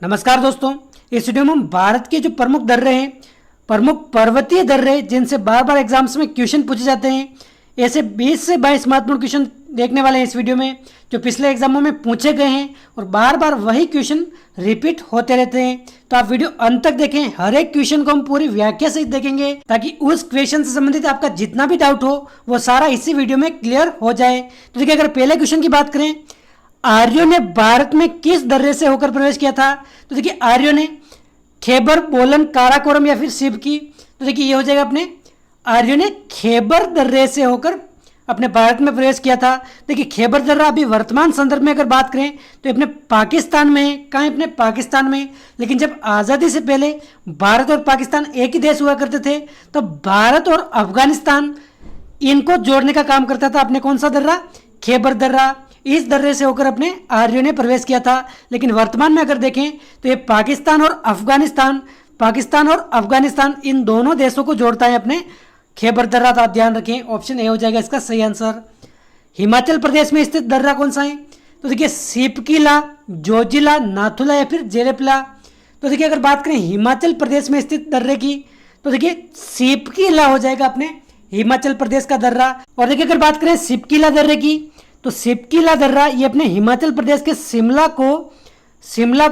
नमस्कार दोस्तों, इस वीडियो में हम भारत के जो प्रमुख दर्रे हैं, प्रमुख पर्वतीय दर्रे जिनसे बार बार एग्जाम्स में क्वेश्चन पूछे जाते हैं, ऐसे 20 से 22 महत्वपूर्ण क्वेश्चन देखने वाले हैं इस वीडियो में, जो पिछले एग्जामों में पूछे गए हैं और बार बार वही क्वेश्चन रिपीट होते रहते हैं। तो आप वीडियो अंत तक देखें, हर एक क्वेश्चन को हम पूरी व्याख्या सहित देखेंगे ताकि उस क्वेश्चन से संबंधित आपका जितना भी डाउट हो वो सारा इसी वीडियो में क्लियर हो जाए। तो देखिए, अगर पहले क्वेश्चन की बात करें, आर्यों ने भारत में किस दर्रे से होकर प्रवेश किया था? तो देखिए, आर्यों ने खैबर, बोलन, काराकोरम या फिर शिवकी। तो देखिए, ये हो जाएगा अपने आर्यों ने खैबर दर्रे से होकर अपने भारत में प्रवेश किया था। देखिए, खैबर दर्रा अभी वर्तमान संदर्भ में अगर बात करें तो अपने पाकिस्तान में है। कहाँ है? अपने पाकिस्तान में। लेकिन जब आज़ादी से पहले भारत और पाकिस्तान एक ही देश हुआ करते थे, तो भारत और अफगानिस्तान इनको जोड़ने का काम करता था अपने कौन सा दर्रा? खैबर दर्रा। इस दर्रे से होकर अपने आर्यों ने प्रवेश किया था। लेकिन वर्तमान में अगर देखें तो ये पाकिस्तान और अफगानिस्तान इन दोनों देशों को जोड़ता है अपने खैबर दर्रा। तो आप ध्यान रखें, ऑप्शन ए हो जाएगा इसका सही आंसर। हिमाचल प्रदेश में स्थित दर्रा कौन सा है? तो देखिए, सिपकिला, जोजिला, नाथुला या फिर जेरेपला। तो देखिए, अगर बात करें हिमाचल प्रदेश में स्थित दर्रे की, तो देखिए सिपकिला हो जाएगा अपने हिमाचल प्रदेश का दर्रा। और देखिए, अगर बात करें सिपकिला दर्रे की, तो सिपकिला दर्रा ये अपने हिमाचल प्रदेश के शिमला को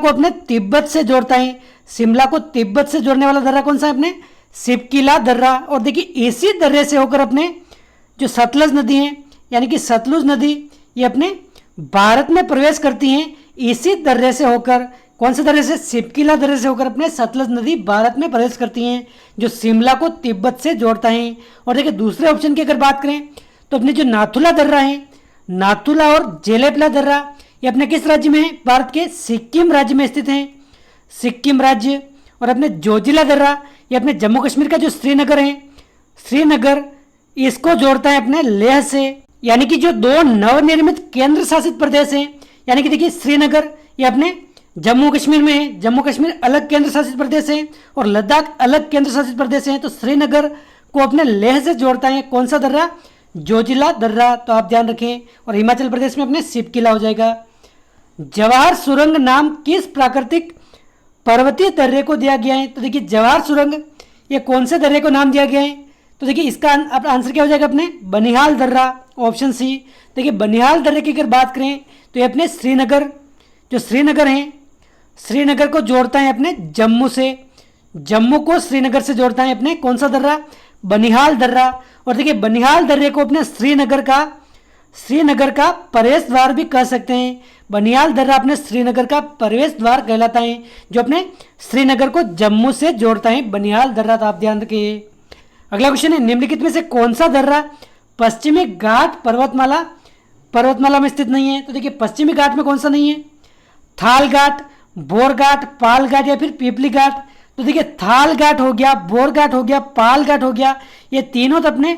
अपने तिब्बत से जोड़ता है। शिमला को तिब्बत से जोड़ने वाला दर्रा कौन सा है? अपने सिपकिला दर्रा। और देखिए, इसी दर्रे से होकर अपने जो सतलज नदी है, यानी कि सतलुज नदी, ये अपने भारत में प्रवेश करती हैं। इसी दर्रे से होकर, कौन से दर्रे से? सिपकिला दर्रे से होकर अपने सतलज नदी भारत में प्रवेश करती हैं, जो शिमला को तिब्बत से जोड़ता है। और देखिए, दूसरे ऑप्शन की अगर बात करें तो अपने जो नाथुला दर्रा है, नाथुला और जेलेपला दर्रा, ये अपने किस राज्य में है? भारत के सिक्किम राज्य में स्थित हैं, सिक्किम राज्य। और अपने जोजिला दर्रा ये अपने जम्मू कश्मीर का जो श्रीनगर है, श्रीनगर, इसको जोड़ता है अपने लेह से। यानी कि जो दो नवनिर्मित केंद्र शासित प्रदेश हैं, यानी कि देखिए श्रीनगर ये अपने जम्मू कश्मीर में है, जम्मू कश्मीर अलग केंद्र शासित प्रदेश है और लद्दाख अलग केंद्र शासित प्रदेश है। तो श्रीनगर को अपने लेह से जोड़ता है कौन सा दर्रा? जोजिला दर्रा। तो आप ध्यान रखें। और हिमाचल प्रदेश में अपने सिपकिला हो जाएगा। जवाहर सुरंग नाम किस प्राकृतिक पर्वतीय दर्रे को दिया गया है? तो देखिए, जवाहर सुरंग ये कौन से दर्रे को नाम दिया गया है? तो देखिए, इसका आंसर क्या हो जाएगा? अपने बनिहाल दर्रा, ऑप्शन सी। देखिए, बनिहाल दर्रे की अगर बात करें तो ये अपने श्रीनगर, जो श्रीनगर है, श्रीनगर को जोड़ता है अपने जम्मू से। जम्मू को श्रीनगर से जोड़ता है अपने कौन सा दर्रा? बनिहाल दर्रा। और देखिए, बनिहाल दर्रे को अपने श्रीनगर का प्रवेश द्वार भी कह सकते हैं। बनिहाल दर्रा अपने श्रीनगर का प्रवेश द्वार कहलाता है, जो अपने श्रीनगर को जम्मू से जोड़ता है, बनिहाल दर्रा। तो आप ध्यान रखिए। अगला क्वेश्चन है, निम्नलिखित में से कौन सा दर्रा पश्चिमी घाट पर्वतमाला में स्थित नहीं है? तो देखिए, पश्चिमी घाट में कौन सा नहीं है? थाल घाट, बोर घाट, पाल घाट या फिर पीपली घाट। तो देखिए, थाल घाट हो गया, बोर घाट हो गया, पाल घाट हो गया, ये तीनों तो अपने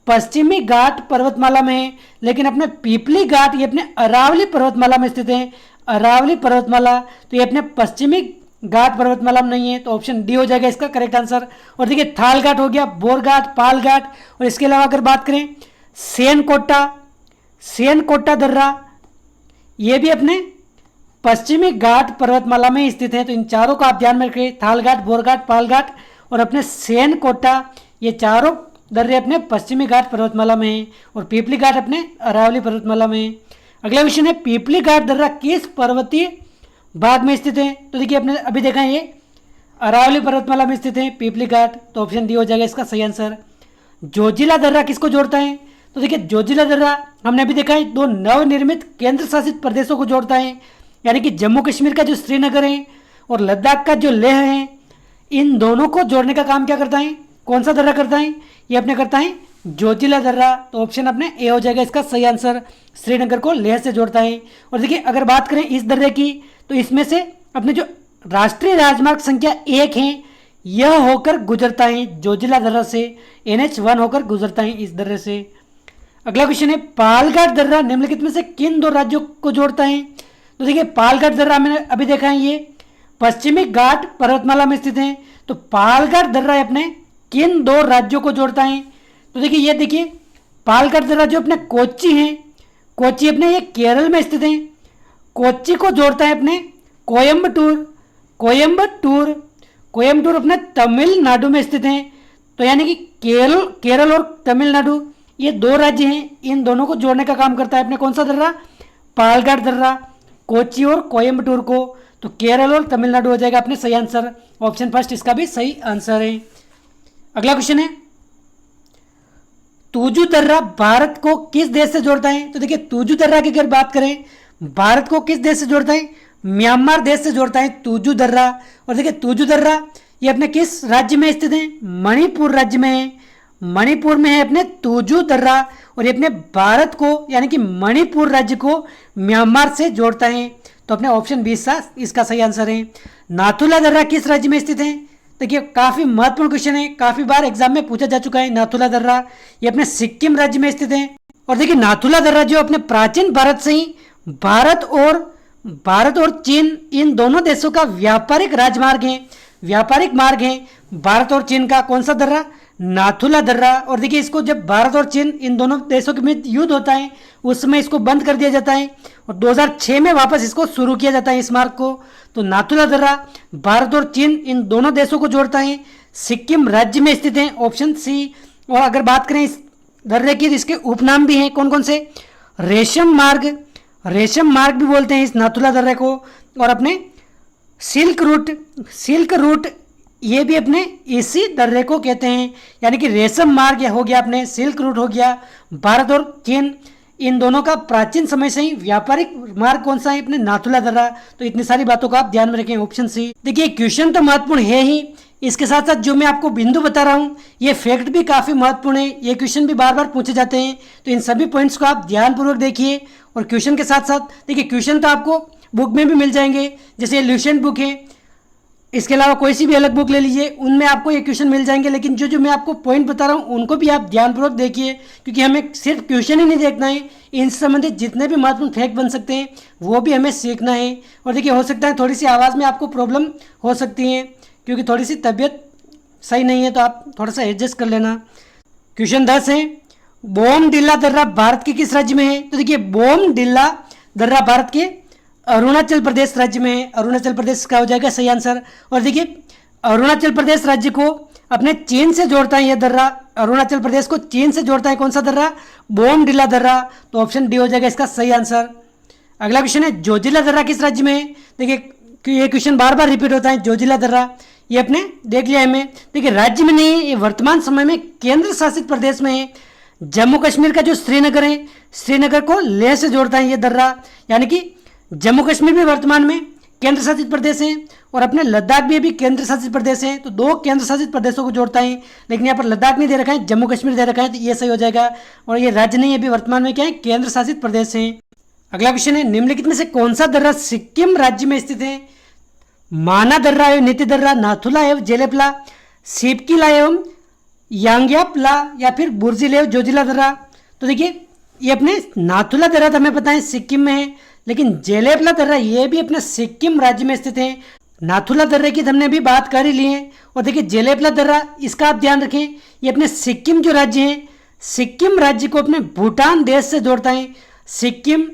पश्चिमी घाट पर्वतमाला में है। लेकिन अपने पीपली घाट ये अपने अरावली पर्वतमाला में स्थित है, अरावली पर्वतमाला। तो ये अपने पश्चिमी घाट पर्वतमाला में नहीं है। तो ऑप्शन डी हो जाएगा इसका करेक्ट आंसर। और देखिए, थाल घाट हो गया, बोर घाट, पाल घाट, और इसके अलावा अगर बात करें सेनकोटा दर्रा, ये भी अपने पश्चिमी घाट पर्वतमाला में स्थित है। तो इन चारों को आप ध्यान में रखें, थाल घाट, बोर घाट, पाल घाट और अपने सेनकोटा, ये चारों दर्रे अपने पश्चिमी घाट पर्वतमाला में है। और पीपली घाट अपने अरावली पर्वतमाला में है। अगला क्वेश्चन है, पीपली घाट दर्रा किस पर्वतीय भाग में स्थित है? तो देखिए, अपने अभी देखा है ये अरावली पर्वतमाला में स्थित है पीपली घाट। तो ऑप्शन डी हो जाएगा इसका सही आंसर। जोजिला दर्रा किसको जोड़ता है? तो देखिए, जोजिला दर्रा हमने अभी देखा है दो नवनिर्मित केंद्र शासित प्रदेशों को जोड़ता है, यानी कि जम्मू कश्मीर का जो श्रीनगर है और लद्दाख का जो लेह है, इन दोनों को जोड़ने का काम क्या करता है? कौन सा दर्रा करता है? ये अपने करता है जोजिला दर्रा। तो ऑप्शन अपने ए हो जाएगा इसका सही आंसर। श्रीनगर को लेह से जोड़ता है। और देखिए, अगर बात करें इस दर्रे की, तो इसमें से अपने जो राष्ट्रीय राजमार्ग संख्या 1 है, यह होकर गुजरता है जोजिला दर्रा से, NH1 होकर गुजरता है इस दर्रे से। अगला क्वेश्चन है, पालघाट दर्रा निम्नलिखित में से किन दो राज्यों को जोड़ता है? तो देखिए, पालघाट दर्रा मैंने अभी देखा है ये पश्चिमी घाट पर्वतमाला में स्थित है। तो पालघाट दर्रा अपने किन दो राज्यों को जोड़ता है? तो देखिए, ये देखिए, पालघाट दर्रा जो अपने कोच्चि है, कोच्चि अपने ये केरल में स्थित है, कोच्चि को जोड़ता है अपने कोयम्बटूर, कोयम्बटूर, कोयम्बटूर अपने तमिलनाडु में स्थित हैं। तो यानी कि केरल और तमिलनाडु ये दो राज्य हैं, इन दोनों को जोड़ने का काम करता है अपने कौन सा दर्रा, पालघाट दर्रा, कोच्चि और कोयम्बटूर को। तो केरल और तमिलनाडु हो जाएगा अपने सही आंसर। ऑप्शन फर्स्ट इसका भी सही आंसर है। अगला क्वेश्चन है, तुजू दर्रा भारत को किस देश से जोड़ता है? तो देखिए तुजू दर्रा की अगर बात करें, भारत को किस देश से जोड़ता है? म्यांमार देश से जोड़ता है तुजू दर्रा। और देखिए तुजू दर्रा ये अपने किस राज्य में स्थित है? मणिपुर राज्य में है। मणिपुर में है अपने तुजू दर्रा, और ये अपने भारत को यानी कि मणिपुर राज्य को म्यांमार से जोड़ता है। तो अपने ऑप्शन 20 इसका सही आंसर है। नाथुला दर्रा किस राज्य में स्थित है? देखिए काफी महत्वपूर्ण क्वेश्चन है, काफी बार एग्जाम में पूछा जा चुका है। नाथुला दर्रा ये अपने सिक्किम राज्य में स्थित है। और देखिए नाथुला दर्रा जो अपने प्राचीन भारत से ही भारत और चीन इन दोनों देशों का व्यापारिक राजमार्ग है, व्यापारिक मार्ग है भारत और चीन का। कौन सा दर्रा? नाथुला दर्रा। और देखिए इसको जब भारत और चीन इन दोनों देशों के बीच युद्ध होता है उस समय इसको बंद कर दिया जाता है, और 2006 में वापस इसको शुरू किया जाता है इस मार्ग को। तो नाथुला दर्रा भारत और चीन इन दोनों देशों को जोड़ता है, सिक्किम राज्य में स्थित है, ऑप्शन सी। और अगर बात करें इस दर्रे की, इसके उपनाम भी हैं कौन कौन से? रेशम मार्ग, रेशम मार्ग भी बोलते हैं इस नाथुला दर्रे को। और अपने सिल्क रूट ये भी अपने इसी दर्रे को कहते हैं, यानी कि रेशम मार्ग हो गया, अपने सिल्क रूट हो गया। भारत और चीन इन दोनों का प्राचीन समय से ही व्यापारिक मार्ग कौन सा है? अपने नाथुला दर्रा। तो इतनी सारी बातों को आप ध्यान में रखें, ऑप्शन सी। देखिए क्वेश्चन तो महत्वपूर्ण है ही, इसके साथ साथ जो मैं आपको बिंदु बता रहा हूँ ये फैक्ट भी काफी महत्वपूर्ण है। ये क्वेश्चन भी बार बार पूछे जाते हैं, तो इन सभी पॉइंट्स को आप ध्यानपूर्वक देखिए। और क्वेश्चन के साथ साथ देखिए क्वेश्चन तो आपको बुक में भी मिल जाएंगे, जैसे ल्यूसेंट बुक है, इसके अलावा कोई सी भी अलग बुक ले लीजिए, उनमें आपको ये क्वेश्चन मिल जाएंगे। लेकिन जो मैं आपको पॉइंट बता रहा हूँ उनको भी आप ध्यानपूर्वक देखिए, क्योंकि हमें सिर्फ क्वेश्चन ही नहीं देखना है, इनसे संबंधित जितने भी महत्वपूर्ण फैक्ट बन सकते हैं वो भी हमें सीखना है। और देखिए हो सकता है थोड़ी सी आवाज़ में आपको प्रॉब्लम हो सकती है, क्योंकि थोड़ी सी तबीयत सही नहीं है, तो आप थोड़ा सा एडजस्ट कर लेना। क्वेश्चन 10 है, बोमडिला दर्रा भारत के किस राज्य में है? तो देखिए बोमडिला दर्रा भारत के अरुणाचल प्रदेश राज्य में है। अरुणाचल प्रदेश का हो जाएगा सही आंसर। और देखिए अरुणाचल प्रदेश राज्य को अपने चीन से जोड़ता है यह दर्रा, अरुणाचल प्रदेश को चीन से जोड़ता है कौन सा दर्रा? बोमडिला दर्रा। तो ऑप्शन डी हो जाएगा इसका सही आंसर। अगला क्वेश्चन है, जोजिला दर्रा किस राज्य में है? देखिए ये क्वेश्चन बार बार रिपीट होता है। जोजिला दर्रा ये अपने देख लिया हमें, देखिए राज्य में नहीं है, ये वर्तमान समय में केंद्र शासित प्रदेश में है। जम्मू कश्मीर का जो श्रीनगर है, श्रीनगर को लेह से जोड़ता है ये दर्रा, यानी कि जम्मू कश्मीर भी वर्तमान में केंद्र शासित प्रदेश है, और अपने लद्दाख भी अभी केंद्र शासित प्रदेश है। तो दो केंद्र शासित प्रदेशों को जोड़ता है, लेकिन यहाँ पर लद्दाख नहीं दे रखा है, जम्मू कश्मीर दे रखा है, तो ये सही हो जाएगा। और ये राज्य नहीं है, अभी वर्तमान में क्या है? केंद्र शासित प्रदेश है। अगला क्वेश्चन है, निम्नलिखित में से कौन सा दर्रा सिक्किम राज्य में स्थित है? माना दर्रा एवं नीति दर्रा, नाथुला एवं जेलेपला, सिपकिला एवं यांग्यापला, या फिर बुर्जिल एवं जोजिला दर्रा। तो देखिए ये अपने नाथुला दर्रा तो हमें पता है सिक्किम में है, लेकिन जेलेपला दर्रा ये भी अपने सिक्किम राज्य में स्थित है। नाथुला दर्रे की हमने भी बात कर ही ली है। और देखिए जेलेपला दर्रा इसका आप ध्यान रखें, ये अपने सिक्किम जो राज्य है, सिक्किम राज्य को अपने भूटान देश से जोड़ता है। सिक्किम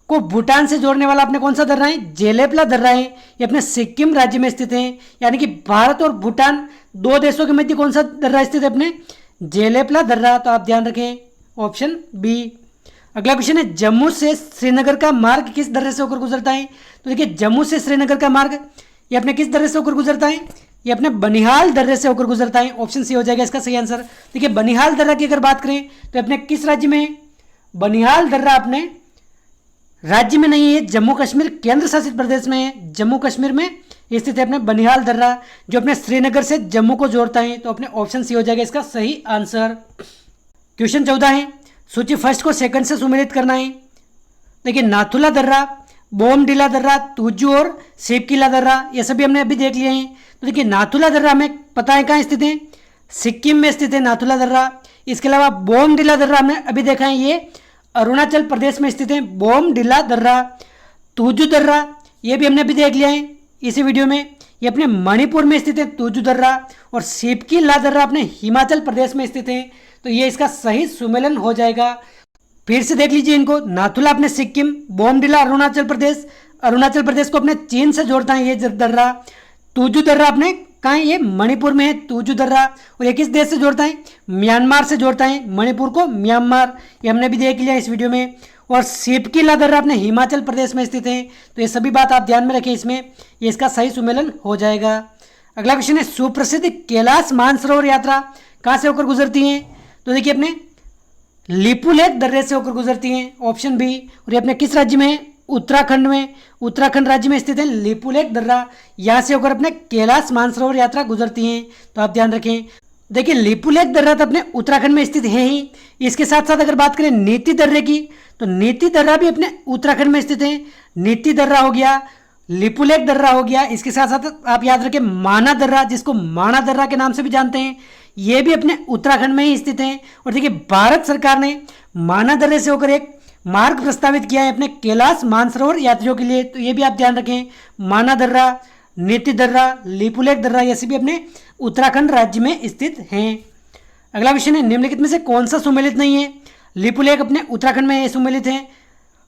को भूटान से जोड़ने वाला अपने कौन सा दर्रा है? जेलेपला दर्रा है। ये अपने सिक्किम राज्य में स्थित है, यानी कि भारत और भूटान दो देशों के मध्य कौन सा दर्रा स्थित है? अपने जेलेपला दर्रा। तो आप ध्यान रखें, ऑप्शन बी। अगला क्वेश्चन है, जम्मू से श्रीनगर का मार्ग किस दर्रे से होकर गुजरता है? तो देखिए जम्मू से श्रीनगर का मार्ग ये अपने किस दर्रे से होकर गुजरता है? ये अपने बनिहाल दर्रे से होकर गुजरता है, ऑप्शन सी हो जाएगा इसका सही आंसर। देखिए बनिहाल दर्रा की अगर बात करें तो अपने किस राज्य में है? बनिहाल दर्रा अपने राज्य में नहीं है, जम्मू कश्मीर केंद्र शासित प्रदेश में है, जम्मू कश्मीर में स्थित है अपने बनिहाल दर्रा, जो अपने श्रीनगर से जम्मू को जोड़ता है। तो अपने ऑप्शन सी हो जाएगा इसका सही आंसर। क्वेश्चन 14 है, सूची फर्स्ट को सेकंड से सुमेलित करना है। देखिए नाथुला दर्रा, बोमडिला दर्रा, तुजू और सिपकिला दर्रा ये सभी हमने अभी देख लिए हैं। तो देखिए नाथुला दर्रा हमें पता है कहाँ स्थित है? सिक्किम में स्थित है नाथुला दर्रा। इसके अलावा बोमडिला दर्रा हमने अभी देखा है, ये अरुणाचल प्रदेश में स्थित है बोमडिला दर्रा। तुजू दर्रा ये भी हमने अभी देख लिया है इसी वीडियो में, ये अपने मणिपुर में स्थित है तुजू दर्रा। और सिपकिला दर्रा अपने हिमाचल प्रदेश में स्थित है। तो ये इसका सही सुमेलन हो जाएगा। फिर से देख लीजिए इनको, नाथुला अपने सिक्किम, बोमडिला अरुणाचल प्रदेश, अरुणाचल प्रदेश को अपने चीन से जोड़ता है ये दर्रा। तुजू दर्रा अपने कहाँ है, ये मणिपुर में है तुजू दर्रा। और ये किस देश से जोड़ता है, म्यांमार से जोड़ता है, मणिपुर को म्यांमार, ये हमने भी देख लिया इस वीडियो में। और सिपकीला दर्रा अपने हिमाचल प्रदेश में स्थित है। तो ये सभी बात आप ध्यान में रखें, इसमें ये इसका सही सुमेलन हो जाएगा। अगला क्वेश्चन है, सुप्रसिद्ध कैलाश मानसरोवर यात्रा कहाँ से होकर गुजरती है? तो देखिए अपने लिपुलेख दर्रे से होकर गुजरती हैं, ऑप्शन बी। और ये अपने किस राज्य में है, उत्तराखंड में, उत्तराखंड राज्य में स्थित है लिपुलेख दर्रा, यहाँ से होकर अपने कैलाश मानसरोवर यात्रा गुजरती हैं। तो आप ध्यान रखें। देखिए लिपुलेख दर्रा तो अपने उत्तराखंड में स्थित है ही। इसके साथ साथ अगर बात करें नीति दर्रे की, तो नीति दर्रा भी अपने उत्तराखंड में स्थित है। नीति दर्रा हो गया, लिपुलेख दर्रा हो गया, इसके साथ साथ आप याद रखें माना दर्रा, जिसको माना दर्रा के नाम से भी जानते हैं, ये भी अपने उत्तराखंड में ही स्थित है। और देखिए भारत सरकार ने माना दर्रे से होकर एक मार्ग प्रस्तावित किया है अपने कैलाश मानसरोवर यात्रियों के लिए। तो ये भी आप ध्यान रखें, माना दर्रा, नीति दर्रा, लिपुलेख दर्रा, ये सभी अपने उत्तराखंड राज्य में स्थित हैं। अगला क्वेश्चन है, निम्नलिखित में से कौन सा सुमेलित नहीं है? लिपुलेख अपने उत्तराखंड में ये सुमेलित है।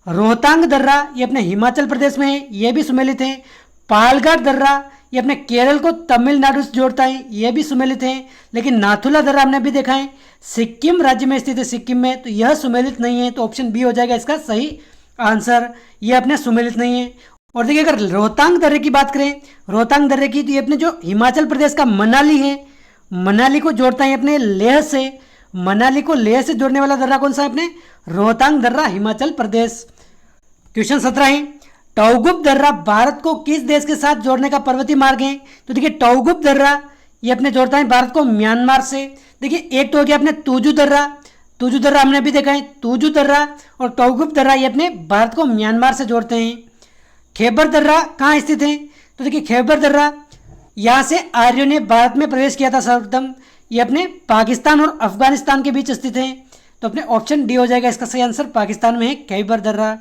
रोहतांग दर्रा ये अपने हिमाचल प्रदेश में है, ये भी सुमेलित है। पालघाट दर्रा ये अपने केरल को तमिलनाडु से जोड़ता है, ये भी सुमेलित है। लेकिन नाथुला दर्रा हमने भी देखा है सिक्किम राज्य में स्थित है, सिक्किम में, तो यह सुमेलित नहीं है। तो ऑप्शन बी हो जाएगा इसका सही आंसर, ये अपने सुमेलित नहीं है। और देखिए अगर रोहतांग दर्रे की बात करें, रोहतांग दर्रे की, तो ये अपने जो हिमाचल प्रदेश का मनाली है, मनाली को जोड़ता है अपने लेह से, मनाली को लेह से जोड़ने वाला दर्रा कौन सा है? अपने रोहतांग दर्रा, हिमाचल प्रदेश। क्वेश्चन 17 है, टौगुप दर्रा भारत को किस देश के साथ जोड़ने का पर्वतीय मार्ग है? तो देखिए टौगुप दर्रा ये अपने जोड़ता है भारत को म्यांमार से। देखिए एक तो हो गया अपने तुजू दर्रा, तुजू दर्रा हमने भी देखा है, तुजू दर्रा और टौगुप दर्रा ये अपने भारत को म्यांमार से जोड़ते हैं। खैबर दर्रा कहाँ स्थित है? तो देखिए खैबर दर्रा यहाँ से आर्यों ने भारत में प्रवेश किया था सर्वप्रथम, ये अपने पाकिस्तान और अफगानिस्तान के बीच स्थित है। तो अपने ऑप्शन डी हो जाएगा इसका सही आंसर, पाकिस्तान में है खैबर दर्रा।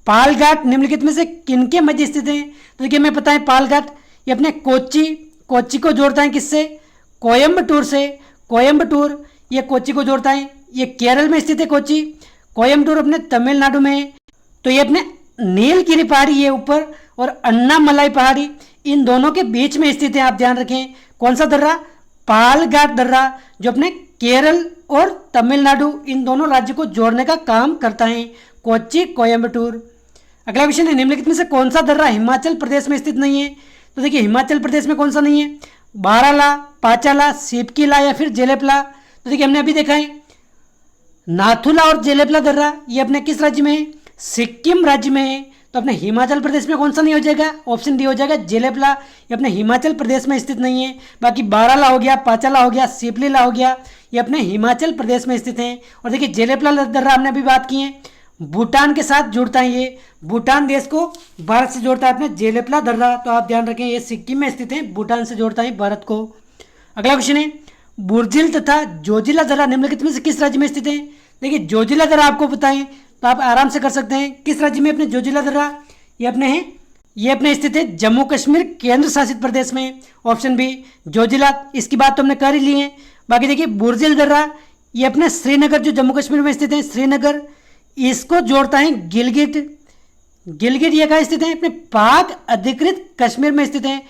पालघाट निम्नलिखित में से किनके मध्य स्थित है? तो देखिए हमें पता है पालघाट ये अपने कोच्चि को जोड़ता है किससे? कोयम्बटूर से। कोयम्बटूर ये कोच्चि को जोड़ता है, ये केरल में स्थित है कोच्चि। कोयम्बटूर अपने तमिलनाडु में है। तो ये अपने नीलगिरी पहाड़ी ये ऊपर और अन्नामलाई पहाड़ी इन दोनों के बीच में स्थित है, आप ध्यान रखें। कौन सा दर्रा? पालघाट दर्रा, जो अपने केरल और तमिलनाडु इन दोनों राज्यों को जोड़ने का काम करता है, कोच्चि कोयम्बटूर। अगला क्वेश्चन है, निम्नलिखित में से कौन सा दर्रा हिमाचल प्रदेश में स्थित नहीं है? तो देखिए हिमाचल प्रदेश में कौन सा नहीं है? बाराला, पाचाला, सिपकीला या फिर जेलेपला। तो देखिए हमने अभी देखा है नाथुला और जेलेपला दर्रा ये अपने किस राज्य में है? सिक्किम राज्य में है। तो अपने हिमाचल प्रदेश में कौन सा नहीं हो जाएगा? ऑप्शन डी हो जाएगा जेलेपला, ये अपने हिमाचल प्रदेश में स्थित नहीं है। बाकी बाराला हो गया, पाचाला हो गया, सिपलीला हो गया, ये अपने हिमाचल प्रदेश में स्थित हैं। और देखिए जेलेपला दर्रा हमने अभी बात की है, भूटान के साथ जुड़ता है, ये भूटान देश को भारत से जोड़ता है अपने जेलेपला दर्रा। तो आप ध्यान रखें ये सिक्किम में स्थित है, भूटान से जोड़ता है भारत को। अगला क्वेश्चन है, बुर्जिल तथा जोजिला दर्रा निम्नलिखित में से किस राज्य में स्थित है? देखिए जोजिला दर्रा आपको पता है तो आप आराम से कर सकते हैं। किस राज्य में अपने जोजिला दर्रा? ये अपने हैं, ये अपने स्थित है जम्मू कश्मीर केंद्र शासित प्रदेश में। ऑप्शन बी जोजिला, इसकी बात तो हमने कर ही ली है। बाकी देखिए बुर्जिल दर्रा ये अपने श्रीनगर जो जम्मू कश्मीर में स्थित है, श्रीनगर, इसको जोड़ता है गिलगिट। गिलगिट ये कहाँ स्थित है? अपने पाक अधिकृत कश्मीर में स्थित है,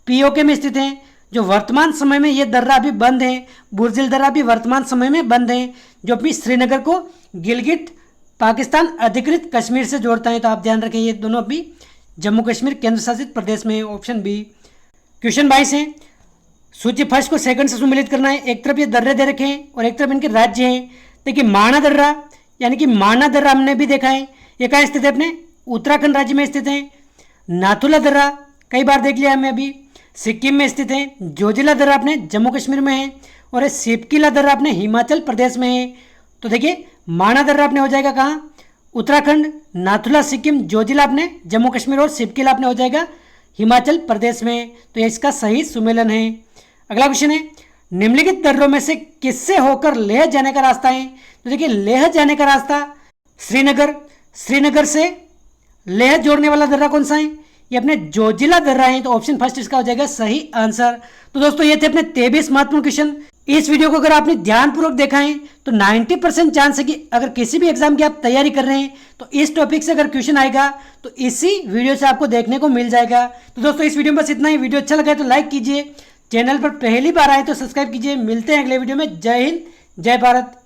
पीओके में स्थित है। जो वर्तमान समय में ये दर्रा अभी बंद है, बुर्जिल दर्रा भी वर्तमान समय में बंद है, जो अपनी श्रीनगर को गिलगिट पाकिस्तान अधिकृत कश्मीर से जोड़ता है। तो आप ध्यान रखें ये दोनों अभी जम्मू कश्मीर केंद्र शासित प्रदेश में है, ऑप्शन बी। क्वेश्चन 22 है, सूची फर्स्ट को सेकंड से सम्मिलित करना है। एक तरफ ये दर्रे दे रखे हैं और एक तरफ इनके राज्य हैं। देखिए माना दर्रा यानी कि माना दर्रा हमने भी देखा है, ये कहाँ स्थित है? अपने उत्तराखंड राज्य में स्थित है। नाथुला दर्रा कई बार देख लिया हमें, अभी सिक्किम में स्थित है। जोजिला दर्रा अपने जम्मू कश्मीर में है और सिपकीला दर्रा अपने हिमाचल प्रदेश में है। तो देखिए माना दर्रा अपने हो जाएगा कहाँ? उत्तराखंड, नाथुला सिक्किम, जोजिला अपने जम्मू कश्मीर और सिपकीला अपने हो जाएगा हिमाचल प्रदेश में। तो ये इसका सही सुमेलन है। अगला क्वेश्चन है, निम्नलिखित दर्रों में से किससे होकर लेह जाने का रास्ता है? तो देखिए लेह जाने का रास्ता श्रीनगर, श्रीनगर से लेह जोड़ने वाला दर्रा कौन सा है? ये अपने जोजिला दर्रा है। तो ऑप्शन फर्स्ट इसका हो जाएगा सही आंसर। तो दोस्तों ये थे अपने 23 महत्वपूर्ण क्वेश्चन इस वीडियो को अगर आपने ध्यानपूर्वक देखा है तो 90% चांस है कि अगर किसी भी एग्जाम की आप तैयारी कर रहे हैं तो इस टॉपिक से अगर क्वेश्चन आएगा तो इसी वीडियो से आपको देखने को मिल जाएगा। तो दोस्तों इस वीडियो में बस इतना ही। वीडियो अच्छा लगा है तो लाइक कीजिए, चैनल पर पहली बार आए तो सब्सक्राइब कीजिए। मिलते हैं अगले वीडियो में। जय हिंद, जय भारत।